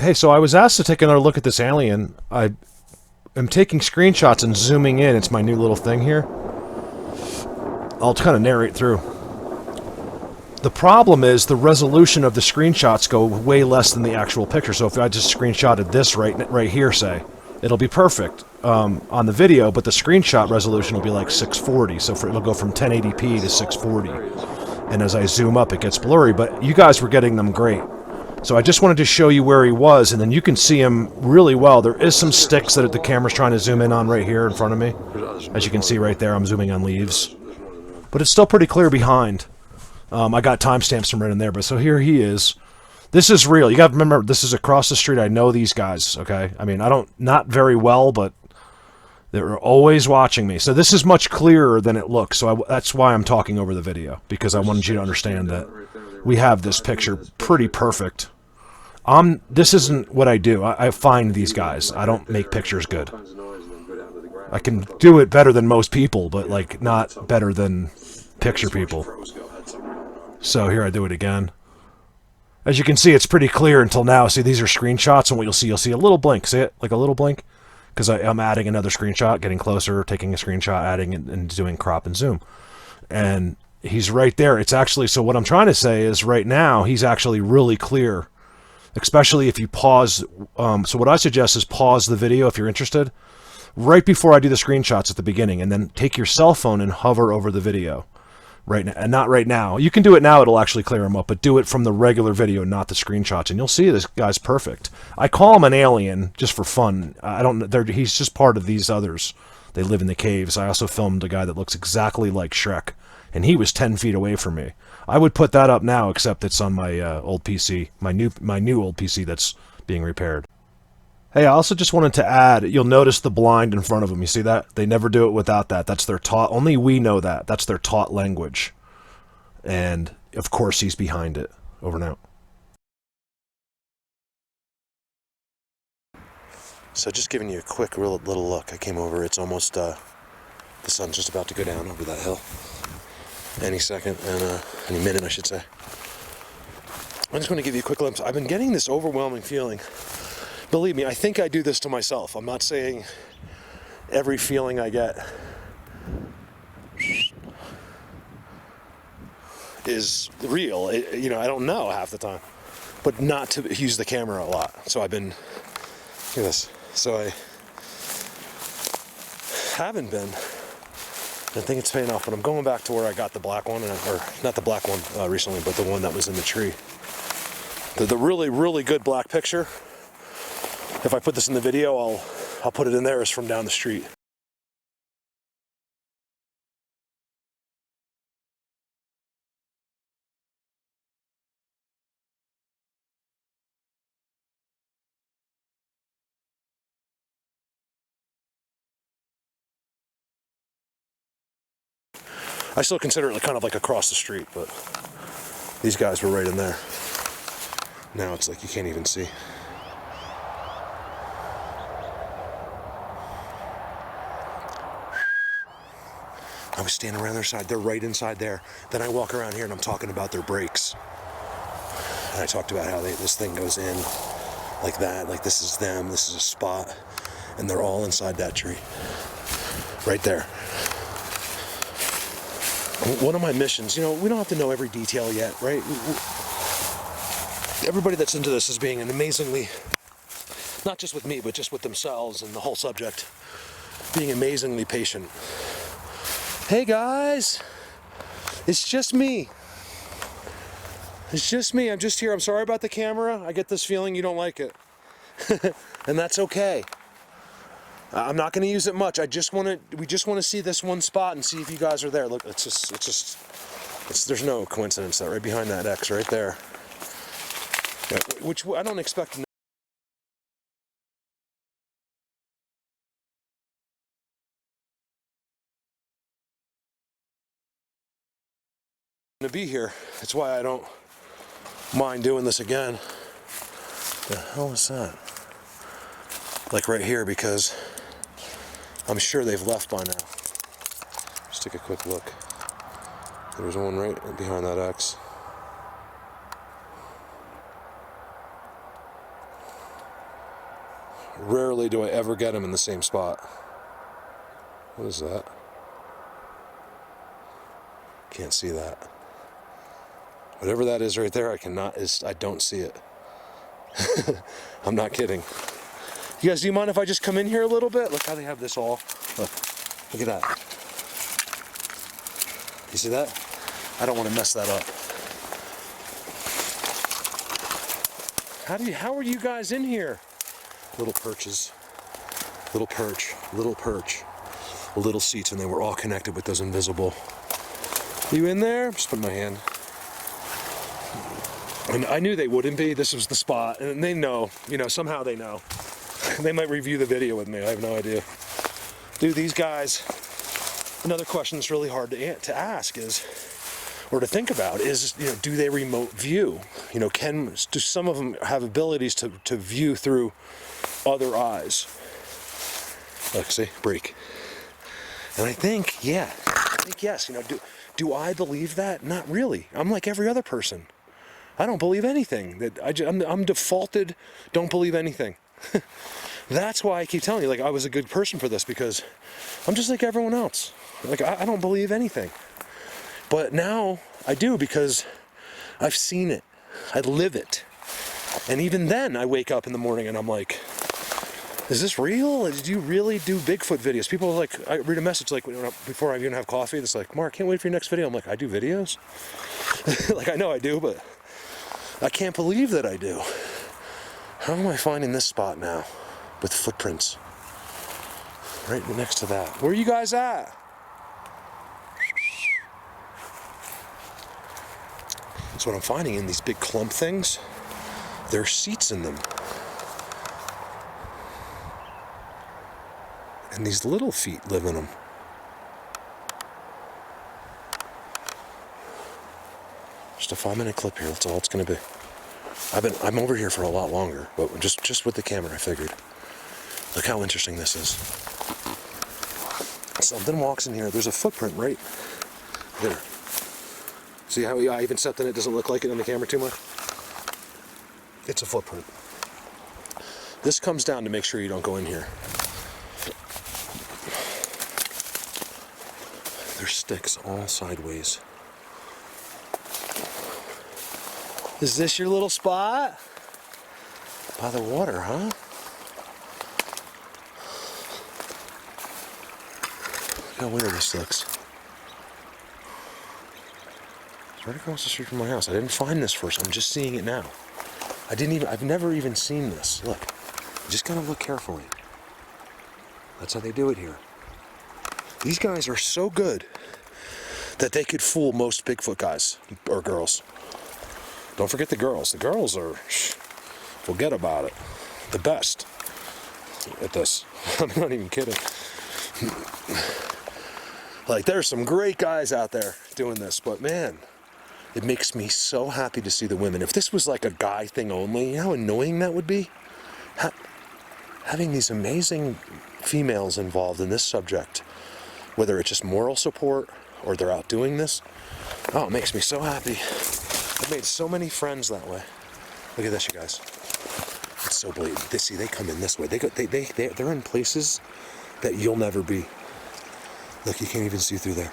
Hey, so I was asked to take another look at this alien. I am taking screenshots and zooming in. It's my new little thing here. I'll kind of narrate through. The problem is the resolution of the screenshots go way less than the actual picture. So if I just screenshotted this right here, say, it'll be perfect on the video, but the screenshot resolution will be like 640. So it'll go from 1080p to 640. And as I zoom up, it gets blurry. But you guys were getting them great. So I just wanted to show you where he was, and then you can see him really well. There is some sticks that the camera's trying to zoom in on right here in front of me. As you can see right there, I'm zooming on leaves. But it's still pretty clear behind. I got timestamps from right in there, but so here he is. This is real. You got to remember, this is across the street. I know these guys, okay? I mean, not very well, but they're always watching me. So this is much clearer than it looks. So that's why I'm talking over the video, because I wanted you to understand that we have this picture pretty perfect. This isn't what I do. I find these guys. I don't make pictures good. I can do it better than most people, but like not better than picture people. So here I do it again. As you can see, it's pretty clear until now. See, these are screenshots, and what you'll see a little blink. See it? Like a little blink? Because I'm adding another screenshot, getting closer, taking a screenshot, adding it, and doing crop and zoom. And he's right there. It's actually, so what I'm trying to say is right now, he's actually really clear. Especially if you pause. So what I suggest is pause the video if you're interested. Right before I do the screenshots at the beginning. And then take your cell phone and hover over the video. Right now, and not right now. You can do it now, it'll actually clear them up, but do it from the regular video, not the screenshots, and you'll see this guy's perfect. I call him an alien just for fun. He's just part of these others. They live in the caves. I also filmed a guy that looks exactly like Shrek, and he was 10 feet away from me. I would put that up now, except it's on my old PC, my new old PC that's being repaired. Hey, I also just wanted to add, you'll notice the blind in front of them. You see that? They never do it without that. That's their taught, only we know that. That's their taught language. And, of course, he's behind it. Over and out. So just giving you a quick little look. I came over. It's almost, the sun's just about to go down over that hill. Any second, and any minute, I should say. I just want to give you a quick glimpse. I've been getting this overwhelming feeling. Believe me, I think I do this to myself. I'm not saying every feeling I get is real. I don't know half the time. But not to use the camera a lot. So I've been, look at this. So I haven't been. I think it's paying off, but I'm going back to where I got the black one, or not the black one recently, but the one that was in the tree. The really, really good black picture. If I put this in the video, I'll put it in there, is from down the street. I still consider it kind of like across the street, but these guys were right in there. Now it's like you can't even see. I was standing around their side. They're right inside there. Then I walk around here and I'm talking about their brakes. And I talked about how this thing goes in like that. Like this is them. This is a spot. And they're all inside that tree. Right there. One of my missions, we don't have to know every detail yet, right? Everybody that's into this is being an amazingly, not just with me, but just with themselves and the whole subject, being amazingly patient. Hey guys, it's just me. It's just me. I'm just here. I'm sorry about the camera. I get this feeling you don't like it. And that's okay. I'm not going to use it much. We just want to see this one spot and see if you guys are there. Look, there's no coincidence that right behind that X right there, which I don't expect to be here. That's why I don't mind doing this again. The hell is that? Like right here, because I'm sure they've left by now. Just take a quick look. There's one right behind that X. Rarely do I ever get them in the same spot. What is that? Can't see that. Whatever that is right there, I don't see it. I'm not kidding. You guys, do you mind if I just come in here a little bit? Look how they have this all. Look at that. You see that? I don't want to mess that up. How are you guys in here? Little perches. Little perch. Little perch. Little seats, and they were all connected with those invisible. You in there? Just put my hand. And I knew they wouldn't be. This was the spot. And they know. Somehow they know. They might review the video with me. I have no idea. Dude, these guys... Another question that's really hard to ask is, or to think about is, do they remote view? Do some of them have abilities to view through other eyes? Look, see, break. And I think yes. Do I believe that? Not really. I'm like every other person. I don't believe anything. I'm defaulted. Don't believe anything. That's why I keep telling you, like, I was a good person for this, because I'm just like everyone else. Like, I don't believe anything. But now I do, because I've seen it. I live it. And even then, I wake up in the morning and I'm like, is this real? Did you really do Bigfoot videos? People are like, I read a message like before I even have coffee, it's like, Mark, can't wait for your next video. I'm like, I do videos? Like, I know I do, but I can't believe that I do. How am I finding this spot now with footprints? Right next to that. Where are you guys at? So what I'm finding in these big clump things, there are seats in them. And these little feet live in them. Just a 5-minute clip here, that's all it's gonna be. I'm over here for a lot longer, but just with the camera, I figured. Look how interesting this is. Something walks in here, there's a footprint right there. See how I even stepped in it, doesn't look like it on the camera too much? It's a footprint. This comes down to make sure you don't go in here. There's sticks all sideways. Is this your little spot? By the water, huh? Look how weird this looks. It's right across the street from my house. I didn't find this first. I'm just seeing it now. I've never even seen this. Look. You just gotta look carefully. That's how they do it here. These guys are so good that they could fool most Bigfoot guys or girls. Don't forget the girls. The girls are, forget about it, the best at this. I'm not even kidding. Like, there's some great guys out there doing this, but man, it makes me so happy to see the women. If this was like a guy thing only, you know how annoying that would be? Having these amazing females involved in this subject, whether it's just moral support or they're out doing this, oh, it makes me so happy. I've made so many friends that way. Look at this, you guys. It's so blatant. They come in this way. They're in places that you'll never be. Look, you can't even see through there.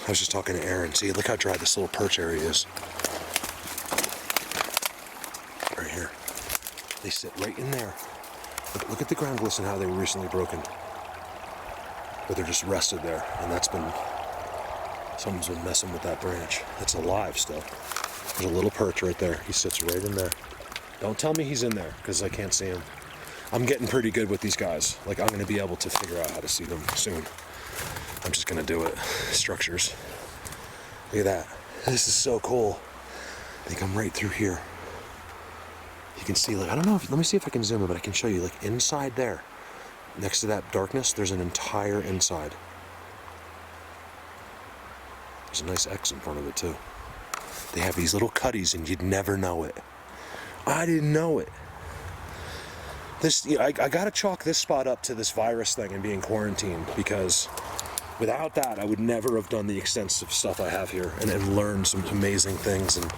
I was just talking to Aaron. See, look how dry this little perch area is. Right here. They sit right in there. Look at the ground glisten, how they were recently broken. But they're just rested there, and someone's been messing with that branch. It's alive still. There's a little perch right there. He sits right in there. Don't tell me he's in there, because I can't see him. I'm getting pretty good with these guys. Like, I'm going to be able to figure out how to see them soon. I'm just going to do it. Structures. Look at that. This is so cool. I think I'm right through here. You can see, like, I don't know, let me see if I can zoom in, but I can show you, like, inside there, next to that darkness, there's an entire inside. There's a nice X in front of it, too. They have these little cutties, and you'd never know it. I didn't know it. I gotta chalk this spot up to this virus thing and being quarantined, because without that, I would never have done the extensive stuff I have here and learned some amazing things. And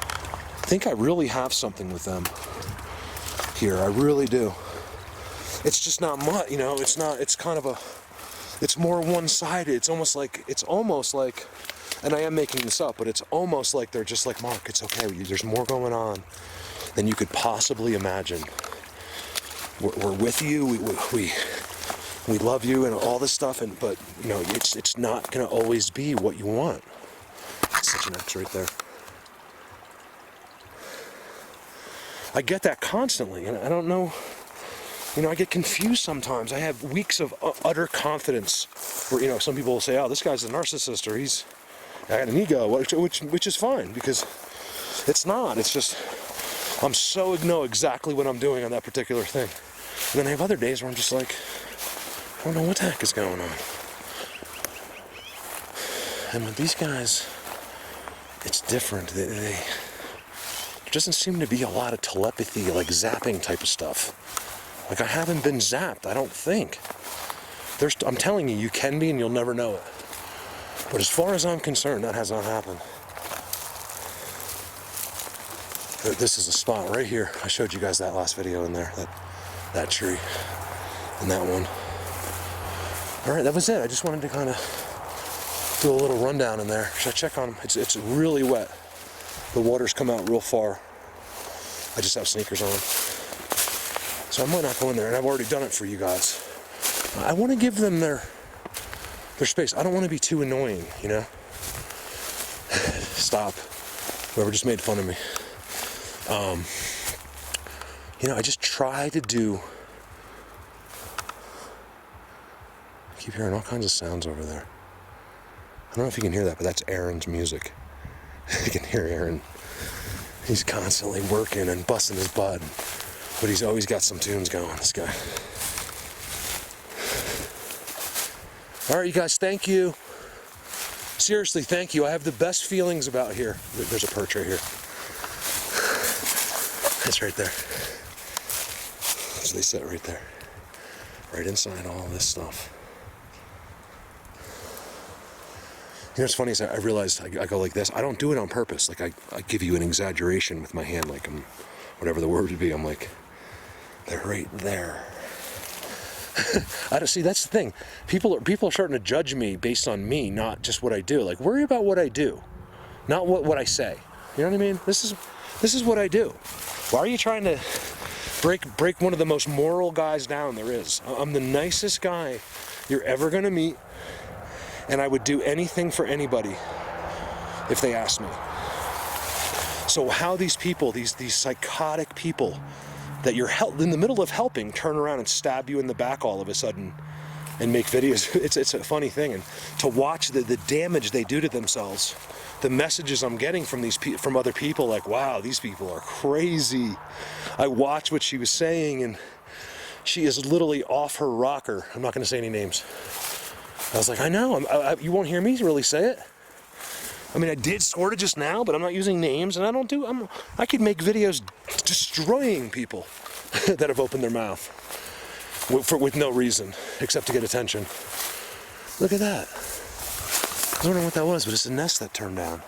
think I really have something with them here. I really do. It's just not much, you know, it's not, it's kind of a, it's more one-sided. It's almost like, and I am making this up, but it's almost like they're just like, Mark, it's okay. There's more going on than you could possibly imagine. We're with you. We love you and all this stuff, but you know, it's not gonna always be what you want. It's such an X right there. I get that constantly, and I don't know. You know, I get confused sometimes. I have weeks of utter confidence where, you know, some people will say, oh, this guy's a narcissist, or I got an ego, which is fine, because it's not. It's just, I'm so know exactly what I'm doing on that particular thing. And then I have other days where I'm just like, I don't know what the heck is going on. And with these guys, it's different. There doesn't seem to be a lot of telepathy, like zapping type of stuff. Like, I haven't been zapped, I don't think. I'm telling you, you can be and you'll never know it. But as far as I'm concerned, that has not happened. This is a spot right here. I showed you guys that last video in there, that tree, and that one. All right, that was it. I just wanted to kind of do a little rundown in there. Should I check on them? It's really wet. The water's come out real far. I just have sneakers on. So I might not go in there, and I've already done it for you guys. I want to give them their space. I don't want to be too annoying, you know? Stop. Whoever just made fun of me. You know, I just try to do... I keep hearing all kinds of sounds over there. I don't know if you can hear that, but that's Aaron's music. You can hear Aaron. He's constantly working and busting his butt. But he's always got some tunes going, this guy. All right, you guys, thank you. Seriously, thank you. I have the best feelings about here. There's a perch right here. It's right there. So they sit right there. Right inside all this stuff. You know what's funny is I realized I go like this. I don't do it on purpose. Like I give you an exaggeration with my hand, like I'm, whatever the word would be. I'm like, they're right there. I don't see. That's the thing. People are starting to judge me based on me, not just what I do. Like, worry about what I do, not what I say. You know what I mean? This is what I do. Why are you trying to break one of the most moral guys down there is? I'm the nicest guy you're ever gonna meet, and I would do anything for anybody if they asked me. So how these people, these psychotic people that you're in the middle of helping, turn around and stab you in the back all of a sudden and make videos. It's a funny thing. And to watch the damage they do to themselves, the messages I'm getting from from other people, like, wow, these people are crazy. I watched what she was saying, and she is literally off her rocker. I'm not going to say any names. I was like, I know. You won't hear me really say it. I mean, I did sort of just now, but I'm not using names, and I could make videos destroying people that have opened their mouth with no reason except to get attention. Look at that. I don't know what that was, but it's a nest that turned down.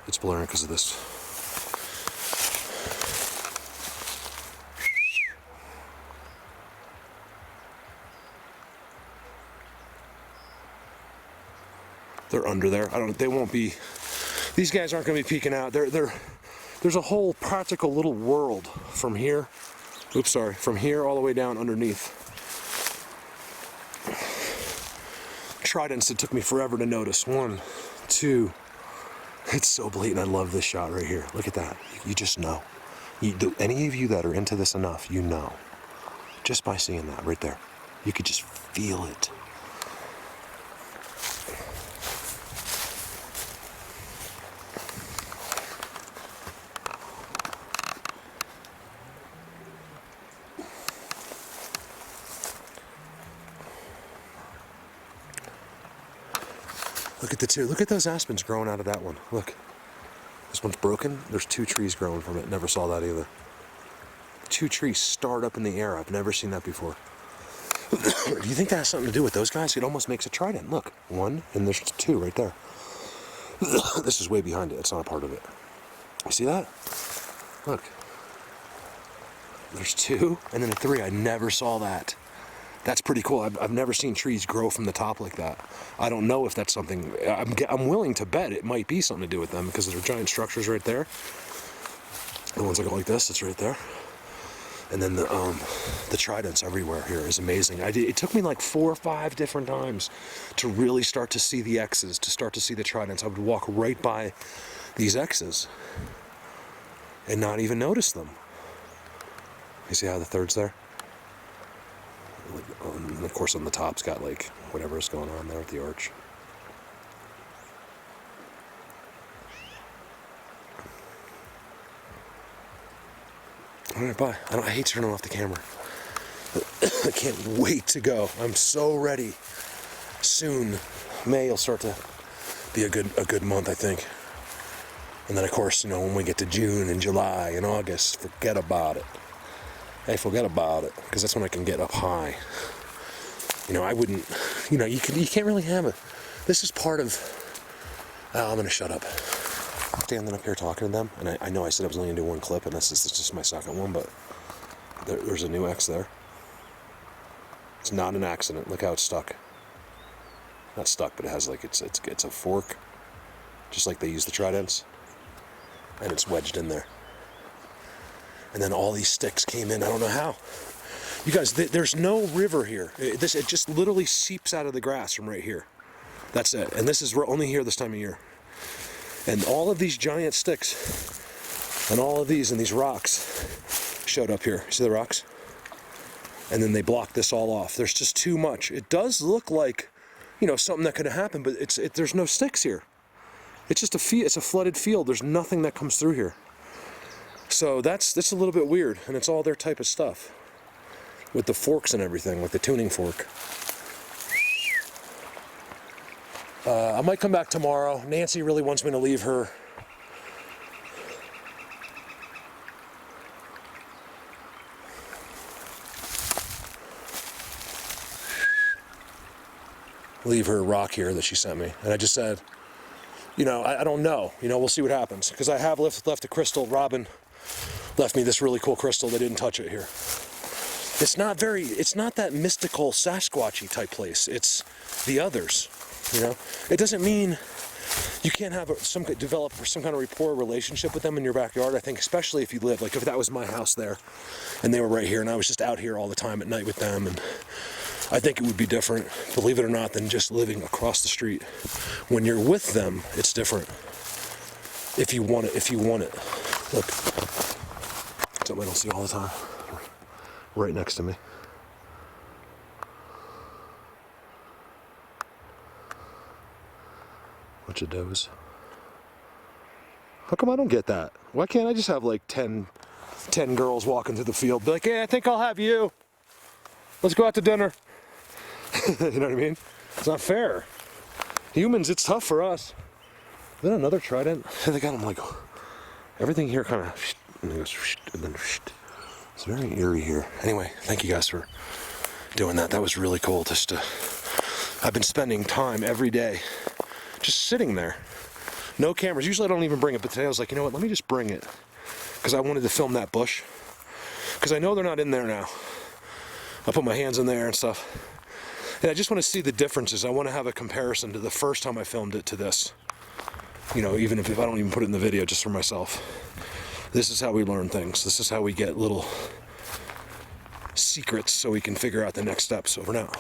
It's blurring because of this. They're under there. They won't be, these guys aren't going to be peeking out. There's a whole practical little world from here. Oops, sorry. From here all the way down underneath. Tridents, it took me forever to notice. 1, 2. It's so blatant. I love this shot right here. Look at that. You just know. Any of you that are into this enough, you know. Just by seeing that right there. You could just feel it. Look at the two. Look at those aspens growing out of that one. Look. This one's broken. There's 2 trees growing from it. Never saw that either. 2 trees start up in the air. I've never seen that before. Do you think that has something to do with those guys? It almost makes a trident. Look, one, and there's two right there. This is way behind it. It's not a part of it. You see that? Look. There's two, and then a three. I never saw that. That's pretty cool. I've never seen trees grow from the top like that. I don't know if that's something. I'm willing to bet it might be something to do with them because there are giant structures right there. The ones that go like this, it's right there. And then the tridents everywhere here is amazing. It took me like 4 or 5 different times to really start to see the X's, to start to see the tridents. I would walk right by these X's and not even notice them. You see how the third's there? And of course on the top's got like whatever's going on there with the arch. Alright, bye. I hate turning off the camera. I can't wait to go. I'm so ready. Soon, May will start to be a good month, I think. And then of course, when we get to June and July and August, forget about it. Hey, forget about it, because that's when I can get up high. I wouldn't, you can't really have it. This is part of, I'm going to shut up. Standing up here talking to them, and I know I said I was only going to do one clip, and this is just my second one, but there's a new X there. It's not an accident. Look how it's stuck. Not stuck, but it has like, it's a fork, just like they use the tridents, and it's wedged in there. And then all these sticks came in. I don't know how. You guys, there's no river here. It just literally seeps out of the grass from right here. That's it. And this is only here this time of year. And all of these giant sticks and all of these and these rocks showed up here. See the rocks? And then they blocked this all off. There's just too much. It does look like, something that could have happened, but there's no sticks here. It's just it's a flooded field. There's nothing that comes through here. So that's a little bit weird, and it's all their type of stuff. With the forks and everything, like the tuning fork. I might come back tomorrow. Nancy really wants me to leave her. Leave her rock here that she sent me. And I just said, I don't know. We'll see what happens. Because I have left a crystal. Robin left me this really cool crystal. They didn't touch it here. It's not that mystical Sasquatchy type place. It's the others, It doesn't mean you can't develop some kind of rapport relationship with them in your backyard. I think especially if you live, like if that was my house there and they were right here and I was just out here all the time at night with them, and I think it would be different, believe it or not, than just living across the street. When you're with them, it's different. If you want it. Look, something I don't see all the time. Right next to me. Bunch of does. How come I don't get that? Why can't I just have like 10 girls walking through the field? Be like, hey, I think I'll have you. Let's go out to dinner. You know what I mean? It's not fair. Humans, it's tough for us. Is that another trident? They got them like, everything here kind of, and it goes, and then, it's very eerie here. Anyway, thank you guys for doing that. That was really cool. I've been spending time every day just sitting there. No cameras. Usually I don't even bring it, but today I was like, let me just bring it. Because I wanted to film that bush. Because I know they're not in there now. I put my hands in there and stuff. And I just want to see the differences. I want to have a comparison to the first time I filmed it to this. Even if I don't even put it in the video, just for myself. This is how we learn things. This is how we get little secrets so we can figure out the next steps. Over now.